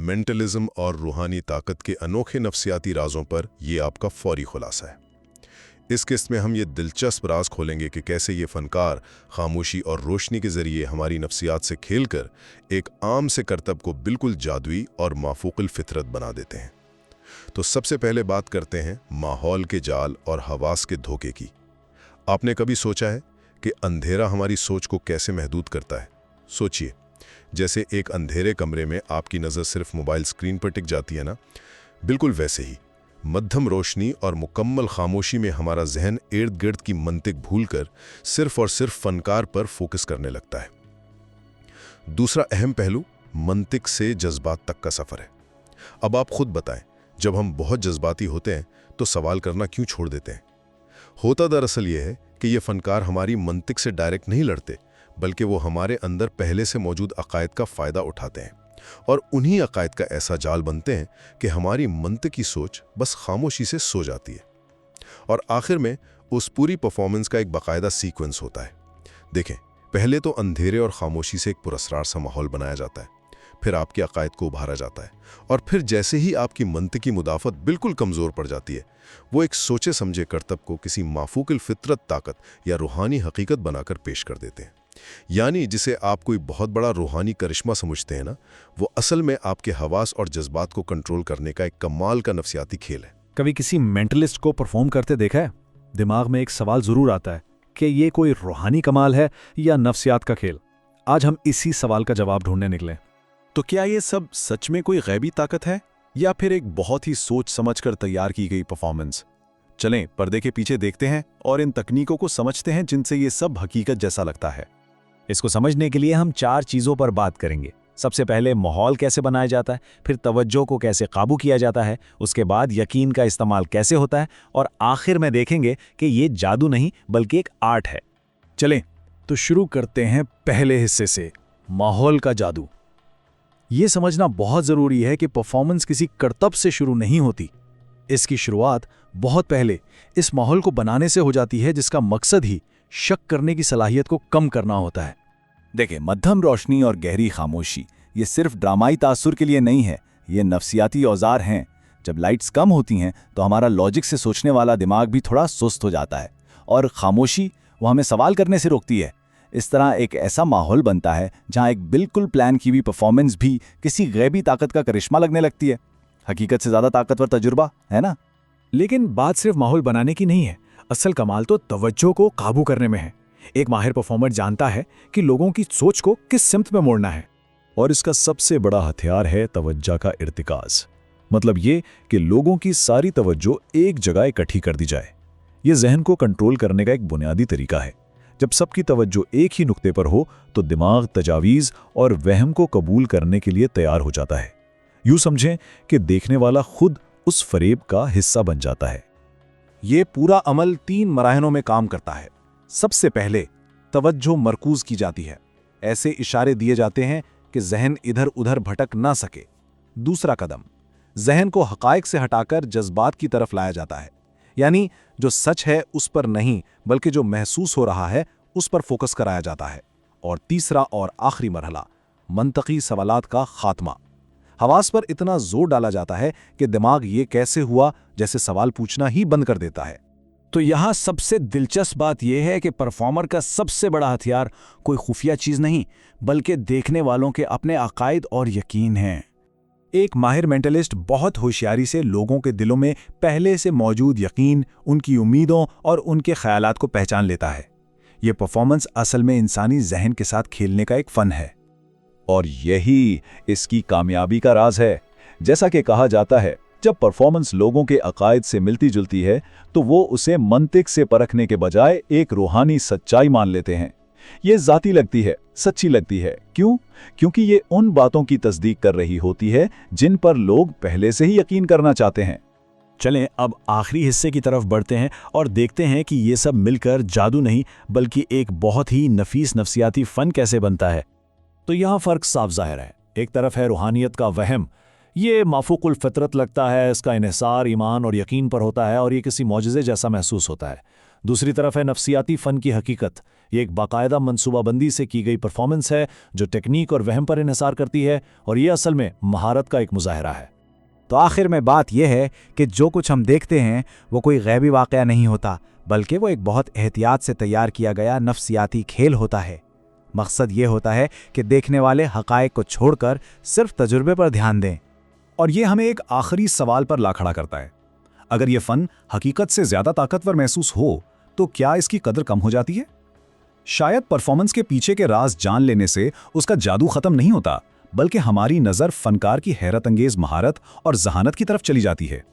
Mentalism और रूहानी ताकत के अनोखे नफ्सियाती राजों पर ये आपका फौरी खुलासा है। इस किस्त में हम ये दिलचस्प राज खोलेंगे कि कैसे ये फनकार खामोशी और रोशनी के जरिए हमारी नफ्सियात से खेलकर एक आम से करतब को बिल्कुल जादुई और माफूकुल फितरत बना देते हैं। तो सबसे पहले बात करते हैं माहौल के जाल और हवास के धोखे की। आपने कभी सोचा है कि अंधेरा हमारी सोच को कैसे महदूद करता है? सोचिए, जैसे एक अंधेरे कमरे में आपकी नज़र सिर्फ मोबाइल स्क्रीन पर टिक जाती है ना, बिल्कुल वैसे ही मध्यम रोशनी और मुकम्मल खामोशी में हमारा जहन इर्द गिर्द की मंतिक भूलकर सिर्फ और सिर्फ फनकार पर फोकस करने लगता है। दूसरा अहम पहलू मंतिक से जज्बात तक का सफ़र है। अब आप खुद बताएं, जब हम बहुत जज्बाती होते हैं तो सवाल करना क्यों छोड़ देते हैं? होता दरअसल यह है कि ये फनकार हमारी मंतिक से डायरेक्ट नहीं लड़ते, बल्कि वो हमारे अंदर पहले से मौजूद अकायद का फ़ायदा उठाते हैं और उन्हीं अकायद का ऐसा जाल बनते हैं कि हमारी मंतिकी सोच बस खामोशी से सो जाती है। और आखिर में उस पूरी परफॉर्मेंस का एक बाकायदा सीक्वेंस होता है। देखें, पहले तो अंधेरे और खामोशी से एक पुरस्कार सा माहौल बनाया जाता है, फिर आपके अकायद को उभारा जाता है, और फिर जैसे ही आपकी मंतिकी मुदाफ़त बिल्कुल कमज़ोर पड़ जाती है, वो एक सोचे समझे करतब को किसी माफूकिल फितरत ताकत या रूहानी हकीकत बनाकर पेश कर देते हैं। यानी जिसे आप कोई बहुत बड़ा रूहानी करिश्मा समझते हैं ना, वो असल में आपके हवास और जज्बात को कंट्रोल करने का एक कमाल का नफ्सियाती खेल है। कभी किसी मेंटलिस्ट को परफॉर्म करते देखा है? दिमाग में एक सवाल जरूर आता है कि ये कोई रूहानी कमाल है या नफ्सियात का खेल। आज हम इसी सवाल का जवाब ढूंढने निकले। तो क्या ये सब सच में कोई गैबी ताकत है या फिर एक बहुत ही सोच समझकर तैयार की गई परफॉर्मेंस? चलें पर्दे के पीछे देखते हैं और इन तकनीकों को समझते हैं जिनसे ये सब हकीकत जैसा लगता है। इसको समझने के लिए हम 4 चीज़ों पर बात करेंगे। सबसे पहले माहौल कैसे बनाया जाता है, फिर तवज्जो को कैसे काबू किया जाता है, उसके बाद यकीन का इस्तेमाल कैसे होता है, और आखिर में देखेंगे कि ये जादू नहीं बल्कि एक आर्ट है। चलें तो शुरू करते हैं पहले हिस्से से, माहौल का जादू। ये समझना बहुत ज़रूरी है कि परफॉर्मेंस किसी करतब से शुरू नहीं होती। इसकी शुरुआत बहुत पहले इस माहौल को बनाने से हो जाती है, जिसका मकसद ही शक करने की सलाहियत को कम करना होता है। देखिए, मध्यम रोशनी और गहरी खामोशी ये सिर्फ ड्रामाई तासुर के लिए नहीं है, ये नफ्सियाती औजार हैं। जब लाइट्स कम होती हैं तो हमारा लॉजिक से सोचने वाला दिमाग भी थोड़ा सुस्त हो जाता है, और खामोशी वो हमें सवाल करने से रोकती है। इस तरह एक ऐसा माहौल बनता है जहां एक बिल्कुल प्लान की हुई परफॉर्मेंस भी किसी गैबी ताकत का करिश्मा लगने लगती है। हकीकत से ज़्यादा ताकतवर तजुर्बा है ना? लेकिन बात सिर्फ माहौल बनाने की नहीं है, असल कमाल तो तवज्जो को काबू करने में है। एक माहिर परफॉर्मर जानता है कि लोगों की सोच को किस सिमत में मोड़ना है, और इसका सबसे बड़ा हथियार है तवज्जो का इर्तिकाज़। मतलब ये कि लोगों की सारी तवज्जो एक जगह इकट्ठी कर दी जाए। ये जहन को कंट्रोल करने का एक बुनियादी तरीका है। जब सबकी तवज्जो एक ही नुक्ते पर हो तो दिमाग तजावीज़ और वहम को कबूल करने के लिए तैयार हो जाता है। यूं समझें कि देखने वाला खुद उस फरेब का हिस्सा बन जाता है। ये पूरा अमल 3 मराहलों में काम करता है। सबसे पहले तवज्जो मरकूज की जाती है। ऐसे इशारे दिए जाते हैं कि जहन इधर उधर भटक ना सके। दूसरा कदम, जहन को हकायक से हटाकर जज्बात की तरफ लाया जाता है। यानी जो सच है उस पर नहीं, बल्कि जो महसूस हो रहा है उस पर फोकस कराया जाता है। और तीसरा और आखिरी मरहला, मंतकी सवालात का खात्मा। हवास पर इतना जोर डाला जाता है कि दिमाग ये कैसे हुआ जैसे सवाल पूछना ही बंद कर देता है। तो यहाँ सबसे दिलचस्प बात यह है कि परफॉर्मर का सबसे बड़ा हथियार कोई खुफिया चीज़ नहीं, बल्कि देखने वालों के अपने अकायद और यकीन हैं। एक माहिर मेंटलिस्ट बहुत होशियारी से लोगों के दिलों में पहले से मौजूद यकीन, उनकी उम्मीदों और उनके ख्यालात को पहचान लेता है। यह परफॉर्मेंस असल में इंसानी जहन के साथ खेलने का एक फ़न है, और यही इसकी कामयाबी का राज है। जैसा कि कहा जाता है, जब परफॉर्मेंस लोगों के अकायद से मिलती जुलती है तो वो उसे मंतिक से परखने के बजाय एक रूहानी सच्चाई मान लेते हैं। ये ज़ाती लगती है, सच्ची लगती है। क्यों? क्योंकि ये उन बातों की तस्दीक कर रही होती है जिन पर लोग पहले से ही यकीन करना चाहते हैं। चलें अब आखिरी हिस्से की तरफ बढ़ते हैं और देखते हैं कि ये सब मिलकर जादू नहीं बल्कि एक बहुत ही नफीस नफ्सियाती फ़न कैसे बनता है। तो यहाँ फ़र्क साफ ज़ाहिर है। एक तरफ है रूहानियत का वहम, ये माफूकुल फितरत लगता है, इसका इन्हिसार ईमान और यकीन पर होता है और ये किसी मौजज़े जैसा महसूस होता है। दूसरी तरफ है नफ्सियाती फ़न की हकीकत, ये एक बाकायदा मनसूबाबंदी से की गई परफॉर्मेंस है जो टेक्निक और वहम पर इन्हिसार करती है, और ये असल में महारत का एक मुजाहरा है। तो आखिर में बात यह है कि जो कुछ हम देखते हैं वो कोई गैबी वाक़या नहीं होता, बल्कि वो एक बहुत एहतियात से तैयार किया गया नफ्सियाती खेल होता है। मकसद ये होता है कि देखने वाले हक़ाइक़ को छोड़कर सिर्फ तजुर्बे पर ध्यान दें। और ये हमें एक आखिरी सवाल पर ला खड़ा करता है। अगर ये फन हकीकत से ज्यादा ताकतवर महसूस हो तो क्या इसकी कदर कम हो जाती है? शायद परफॉर्मेंस के पीछे के राज जान लेने से उसका जादू खत्म नहीं होता, बल्कि हमारी नज़र फनकार की हैरत अंगेज महारत और जहानत की तरफ चली जाती है।